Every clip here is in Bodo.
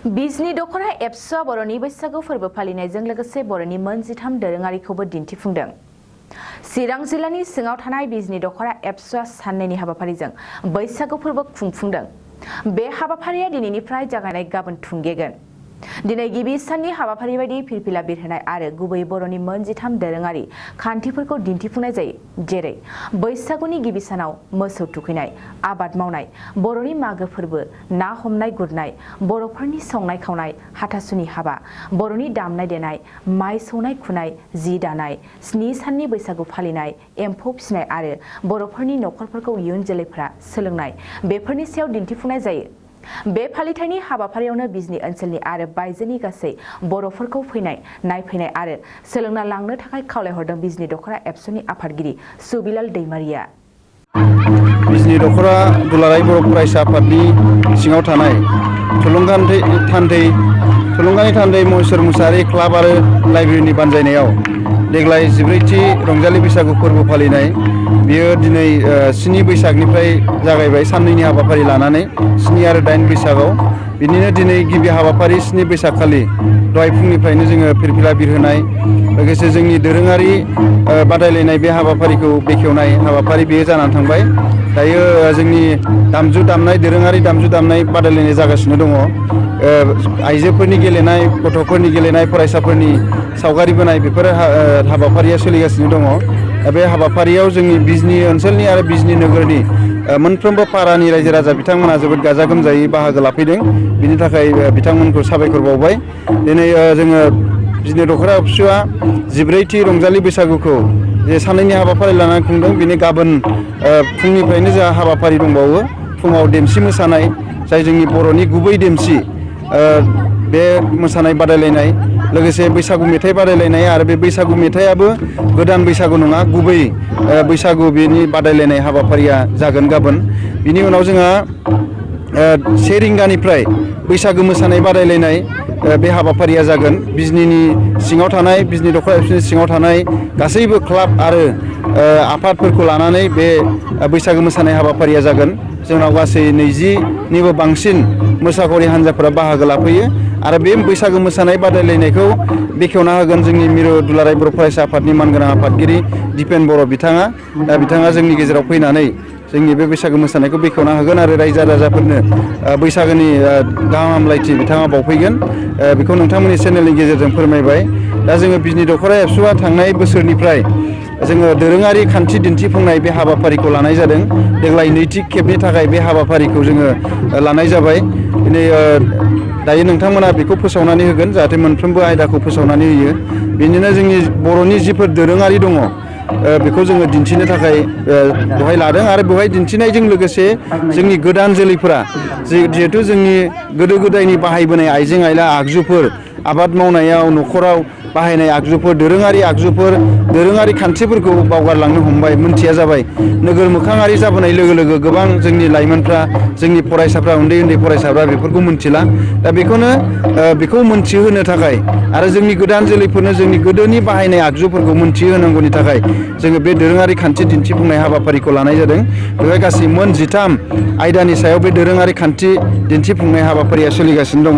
बिजनी दखना एप्सआ बर'नि बैसागु फोरबो फालिनायजों लोगोसे बर'नि मोनजिथाम दोरोङारिखौबो दिन्थिफुंदों। चिरां जिल्लानि सिङाव थानाय बिजनी दखना एप्सआ साननैनि हाबाफारिजों बैसागु फोरबो खुंफुंदों। बे हाबाफारिया दिनैनिफ्राय जागायनाय गाबोन थुंगेगोन। दिनै गिबि साननि हाबाफारि बायदि फिरफिला बिरहोनाय आरो गुबै बर'नि मोनजिथाम दोरोङारि खान्थिफोरखौ दिन्थिफुंनाय जायो। जेरै बैसागुनि गिबि सानाव मोसौ थुखैनाय, आबाद मावनाय, बर'नि मागो फोरबो, ना हमनाय गुरनाय, बर'फोरनि संनाय खावनाय, हाथासुनि हाबा, बर'नि दामनाय देनाय, माइ सौनाय खुनाय, जि दानाय, 7 साननि बैसागु फालिनाय, एम्फौ फिसिनाय आरो बर'फोरनि नखरफोरखौ इयुन जोलैफोरा सोलोंनाय बेफोरनि सायाव दिन्थिफुंनाय जायो। बे फालिथायनि हाबाफारियावनो बिजनी ओनसोलनि आरो बायजोनि गासै बर'फोरखौ फैनाय, नायफैनाय आरो सोलोंना लांनो थाखाय खावलायहरदों बिजनी दखना एप्सनि आफादगिरि सुबिलाल दैमारिया। बिजनी दखना दुलाराय बर' फरायसा आफादनि सिङाव थानाय थुलुंगानि थान्दै महेश्वर मुसाहारि क्लाब आरो लाइब्रेरिनि बानजायनायाव देग्लाय 14थि रंजालि बैसागु फोरबो फालिनाय बियो दिनै 7 बैसागनिफ्राय जागायबाय साननैनि हाबाफारि लानानै 7 आरो 8 बैसागआव बिदिनो दिनै गिबि हाबाफारि 7 बैसाग खालि दहाय फुंनिफ्रायनो जोङो फिरफिला बिरहोनाय लोगोसे जोंनि दोरोङारि बादायलायनाय बे हाबाफारिखौ बेखेवनाय हाबाफारि बेयो जानानै थांबाय। दायो जोंनि दोरोङारि दामजु दामनाय बादायलायनाय जागासिनो दङ। आइजोफोरनि गेलेनाय, गथ'फोरनि गेलेनाय, फरायसाफोरनि सावगारि बोनाय बेफोर हाबाफारिया सोलिगासिनो दङ। बे हाबाफारियाव जोंनि बिजनी ओनसोलनि आरो बिजनी नोगोरनि मोनफ्रोमबो पारानि रायजो राजा बिथांमोना जोबोद गाजा गोमजायै बाहागो लाफैदों। बिनि थाखाय बिथांमोनखौ साबायखर बावबाय। दिनै जोङो बिजनी दखना एप्सआ 14थि रंजालि बैसागुखौ जे साननैनि हाबाफारि लानानै खुंदों। बिनि गाबोन फुंनिफ्रायनो जोंहा हाबाफारि दंबावो। फुङाव देमसि मोसानाय, जाय जोंनि बर'नि गुबै देमसि, बे मोसानाय बादायलायनाय लोगोसे बैसागु मेथाइ बादायलायनाय आरो बे बैसागु मेथाइयाबो गोदान बैसागु नङा, गुबै बैसागु बेनि बादायलायनाय हाबाफारिया जागोन गाबोन। बिनि उनाव जोंहा 1 रिंगानिफ्राय बैसागु मोसानाय बादायलायनाय बे हाबाफारिया जागोन। बिजनीनि सिङाव थानाय बिजनी दखना एप्सनि सिङाव थानाय गासैबो क्लाब आरो आफादफोरखौ लानानै बे बैसागु मोसानाय हाबाफारिया जागोन। जोंनाव गासै 20निबो बांसिन मोसाखावरि हान्जाफोरा बाहागो लाफैयो आरो बे बैसागु मोसानाय बादायलायनायखौ बेखेवना होगोन जोंनि मिरु दुलाराय बर' फरायसा आफादनि मानगोनां आफादगिरि दिपेन बर' बिथाङा। दा बिथाङा जोंनि गेजेराव फैनानै जोंनि बे बैसागु मोसानायखौ बेखेवना होगोन आरो रायजो राजाफोरनो बैसागोनि गाहाम हामलायथि बिथाङा बावफैगोन। बेखौ नोंथांमोननि चेनेलनि गेजेरजों फोरमायबाय। दा जोङो बिजनी दखना एप्सआ थांनाय बोसोरनिफ्राय जोङो दोरोङारि खान्थि दिन्थिफुंनाय बे हाबाफारिखौ लानाय जादों। देग्लाय 2थि खेबनि थाखाय बे हाबाफारिखौ जोङो लानाय जाबाय। दिनै दायो नोंथांमोना बेखौ फोसावनानै होगोन, जाहाथे मोनफ्रोमबो आयदाखौ फोसावनानै होयो। बिदिनो जोंनि बर'नि जिफोर दोरोङारि दङ बेखौ जोङो दिन्थिनो थाखाय बेवहाय लादों आरो बेवहाय दिन्थिनायजों लोगोसे जोंनि गोदान जोलैफोरा जिहेथु जोंनि गोदो गोदायनि बाहायबोनाय आइजें आइला आगजुफोर, आबाद मावनायाव न'खराव बाहायनाय आगजुफोर, दोरोङारि आगजुफोर, दोरोङारि खान्थिफोरखौ बावगारलांनो हमबाय, मोनथिया जाबाय। नोगोर मोखाङारि जाबोनाय लोगो लोगो गोबां जोंनि लाइमोनफ्रा, जोंनि फरायसाफ्रा, उन्दै फरायसाफ्रा बेफोरखौ मोनथिला। दा बेखौ मोनथिहोनो थाखाय आरो जोंनि गोदान जोलैफोरनो जोंनि गोदोनि बाहायनाय आगजुफोरखौ मोनथिहोनांगौनि थाखाय जोङो बे दोरोङारि खान्थि दिन्थिफुंनाय हाबाफारिखौ लानाय जादों। बेवहाय गासै मोन 13 आयदानि सायाव बे दोरोङारि खान्थि दिन्थिफुंनाय हाबाफारिया सोलिगासिनो दङ।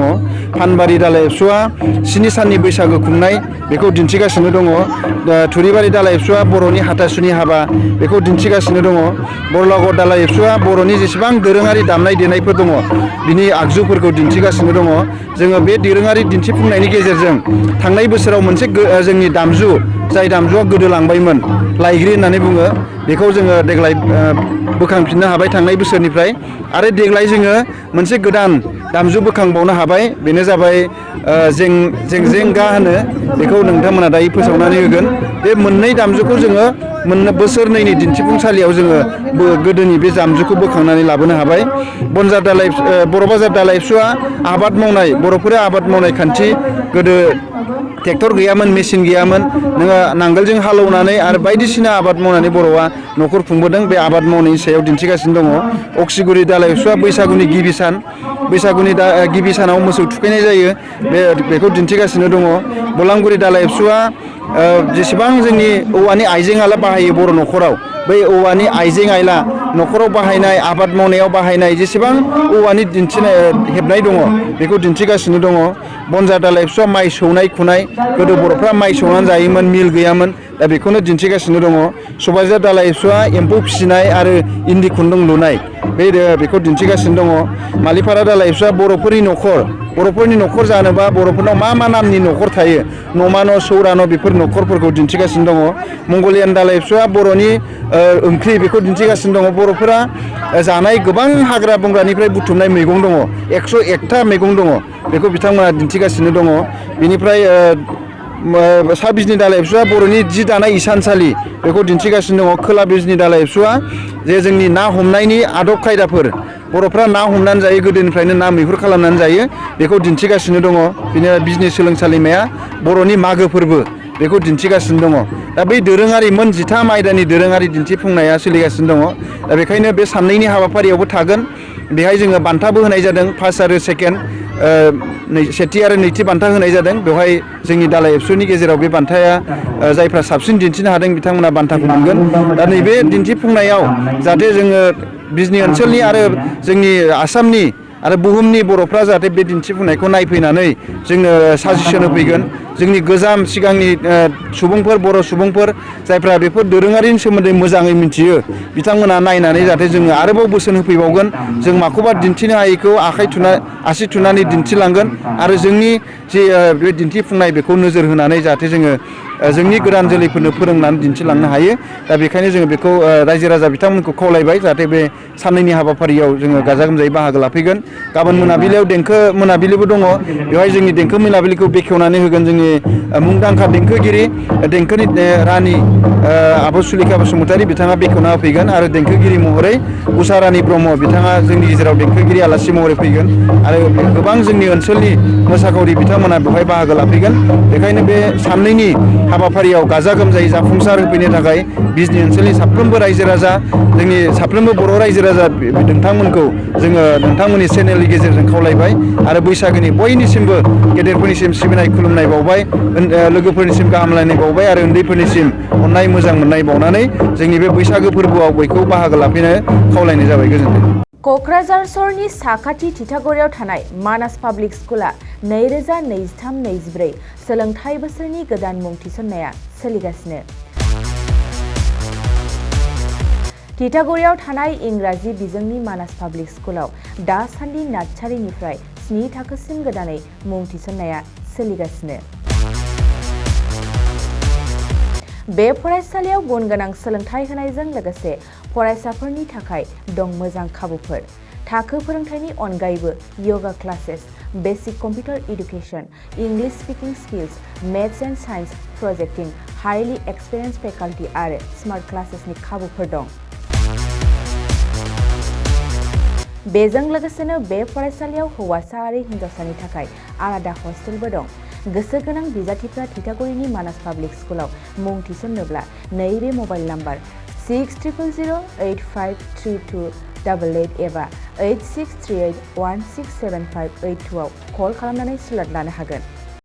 फानबारि दालाय एप्सआ 7 साननि बैसागो खुंनाय बेखौ दिन्थिगासिनो दङ। थुरिबारि दालाय एप्सआ बर'नि हाथासुनि हाबा बेखौ दिन्थिगासिनो दङ। बरलागर दालाय एप्सआ बर'नि जेसेबां दोरोङारि दामनाय देनायफोर दङ बिनि आगजुफोरखौ दिन्थिगासिनो दङ। जोङो बे दोरोङारि दिन्थिफुंनायनि गेजेरजों थांनाय बोसोराव मोनसे जोंनि दामजु, जाय दामजुआ गोदोलांबायमोन, लाइग्रि होननानै बुङो, बेखौ जोङो देग्लाय बोखांफिननो हाबाय थांनाय बोसोरनिफ्राय। आरो देग्लाय जोङो मोनसे गोदान दामजु बोखांबावनो हाबाय, बेनो जाबाय जेंजेंगा होनो। बेखौ नोंथांमोना दायो फोसावनानै होगोन। बे मोननै दामजुखौ जोङो बोसोरनैनि दिन्थिफुंसालियाव जोङो गोदोनि बे दामजुखौ बोखांनानै लाबोनो हाबाय। बर' बाजार दालाय एप्सआ आबाद मावनाय, बर'फोरा आबाद मावनाय खान्थि, गोदो ट्रेक्टर गैयामोन, मेसिन गैयामोन, नोङो नांगोलजों हालौनानै आरो बायदिसिना आबाद मावनानै बर'आ न'खर खुंबोदों। बे आबाद मावनायनि सायाव दिन्थिगासिनो दङ। अक्सिगुरि दालाय एप्सआ बैसागुनि गिबि सान, बैसागुनि गिबि सानाव मोसौ थुखैनाय जायो, बेखौ दिन्थिगासिनो दङ। बलांगुरि दालाय एप्सआ जेसेबां जोंनि औवानि आइजें आइला बाहायो बर' न'खराव बै औवानि आइजें आइला न'खराव बाहायनाय आबाद मावनायाव बाहायनाय जेसेबां औवानि दिन्थिनाय हेबनाय दङ बेखौ दिन्थिगासिनो दङ बनजार दालाइ एबसुआ माइ सौनाय खुनाय गोदो बर'फ्रा माइ सौनानै जायोमोन मिल गैयामोन दा बेखौनो दिन्थिगासिनो दङ सबाइजार दालाइ एबसुआ एम्फौ फिसिनाय आरो इन्दि खुन्दुं लुनाय बेखौ दिन्थिगासिनो दङ मालिपारा दालाइ एबसुआ बर'फोरनि न'खर जानोबा बर'फोरनाव मा नामनि न'खर थायो न'मा न' सौरा न' बेफोर न'खरफोरखौ दिन्थिगासिनो दङ मंगलियान दालाइ एबसुआ बर'नि ओंख्रि बेखौ दिन्थिगासिनो दङ बर'फोरा जानाय गोबां हाग्रा बंग्रानिफ्राय बुथुमनाय मैगं दङ 101था मैगं दङ बेखौ बिथांमोना दिन्थिगासिनो दङ बेनिफ्राय सा बिजनि दालाइ एबसुआ बर'नि जि दानाय इसानसालि बेखौ दिन्थिगासिनो दङ खोला बिजनि दालाइ एबसुआ जे जोंनि ना हमनायनि आदब खायदाफोर बर'फ्रा ना हमनानै जायो गोदोनिफ्रायनो ना मैहुर खालामनानै जायो बेखौ दिन्थिगासिनो दङ बिदिनो बिजनि सोलोंसालिमाया बर'नि मागो फोरबो बेखौ दिन्थिगासिनो दङ दा बै दोरोङारि मोन 13 आयदानि दोरोङारि दिन्थिफुंनाया सोलिगासिनो दङ दा बेखायनो बे साननैनि हाबाफारियावबो थागोन बेहाय जोङो बान्थाबो होनाय जादों फार्स्ट आरो सेकेन्ड सेथि आरो नैथि बान्था होनाय जादों बेवहाय जोंनि दालाइ एबसुनि गेजेराव बे बान्थाया जायफ्रा साबसिन दिन्थिनो हादों बिथांमोना बान्थाखौ मोनगोन दा नैबे दिन्थिफुंनायाव जाहाथे जोङो बिजनि ओनसोलनि आरो जोंनि आसामनि आरो बुहुमनि बर'फ्रा जाहाथे बे दिन्थिफुंनायखौ नायफैनानै जोंनो साजेसन होफैगोन जोंनि गोजाम सिगांनि सुबुंफोर बर' सुबुंफोर जायफ्रा बेफोर दोरोङारिनि सोमोन्दै मोजाङै मिथियो बिथांमोना नायनानै जाहाथे जोङो आरोबाव बोसोन होफैबावगोन जों माखौबा दिन्थिनो हायैखौ आसि थुनानै दिन्थिलांगोन आरो जोंनि जे बे दिन्थिफुंनाय बेखौ नोजोर होनानै जाहाथे जोङो जोंनि गोदान जोलैफोरनो फोरोंनानै दिन्थिलांनो हायो दा बेखायनो जोङो बेखौ रायजो राजा बिथांमोनखौ खावलायबाय जाहाथे बे साननैनि हाबाफारियाव जोङो गाजा गोमजायै बाहागो लाफैगोन गाबोन मोनाबिलियाव देंखो मोनाबिलिबो दङ बेवहाय जोंनि देंखो मोनाबिलिखौ बेखेवनानै होगोन जोंनि मुंदांखा देंखोगिरि देंखोनि रानि आब' सुलेखा बसुमतारी बिथाङा बेखेवना होफैगोन आरो देंखोगिरि महरै उषा रानी ब्रह्म बिथाङा जोंनि गेजेराव देंखोगिरि आलासि महरै फैगोन आरो गोबां जोंनि ओनसोलनि मोसाखावरि बिथांमोना बेवहाय बाहागो लाफैगोन बेखायनो बे साननैनि हाबाफारियाव गाजा गोमजायै जाफुंसार होफैनो थाखाय बिजनि ओनसोलनि साफ्रोमबो रायजो राजा जोंनि साफ्रोमबो बर' रायजो राजा नोंथांमोनखौ जोङो नोंथांमोननि चेनेलनि गेजेरजों खावलायबाय आरो बैसागोनि बयनिसिमबो गेदेरफोरनिसिम सिबिनाय खुलुमनाय बावबाय लोगोफोरनिसिम गाहामलायनाय बावबाय आरो उन्दैफोरनिसिम अननाय मोजां मोननाय बावनानै जोंनि बे बैसागो फोरबोआव बयखौबो बाहागो लाफैनो खावलायनाय जाबाय गोजोन्थों। क'क्राझार सहरनि साखाथि थिथागुरियाव थानाय मानास पाब्लिक स्कुला 2023-24 सोलोंथाइ बोसोरनि गोदान मुं थिसननाया सोलिगासिनो। थिथागुरियाव थानाय इंराजि बिजोंनि मानास पाब्लिक स्कुलाव दासान्दि नार्सारिनिफ्राय 7 थाखोसिम गोदानै मुं थिसननाया सोलिगासिनो। बे फरायसालियाव गुन गोनां सोलोंथाइ होनायजों लोगोसे फरायसाफोरनि थाखाय दं मोजां खाबुफोर थाखो फोरोंथायनि अनगायैबो yoga classes basic computer education English speaking skills maths and science प्रोजेक्टिं हाइलि एक्सपिरियेन्स फेकाल्टी आरो स्मार्ट क्लासेसनि खाबुफोर दं। बेजों लोगोसेनो बे फरायसालियाव हौवासा आरो हिन्जावसानि थाखाय आलादा हस्टेलबो दं। गोसो गोनां बिजाथिफ्रा थिथागुरिनि मानास पाब्लिक स्कुलाव मुं थिसन्नोब्ला नैबे मबाइल नाम्बार 6000853288 एबा 8638167582 आव कल खालामनानै स्लट लानो हागोन।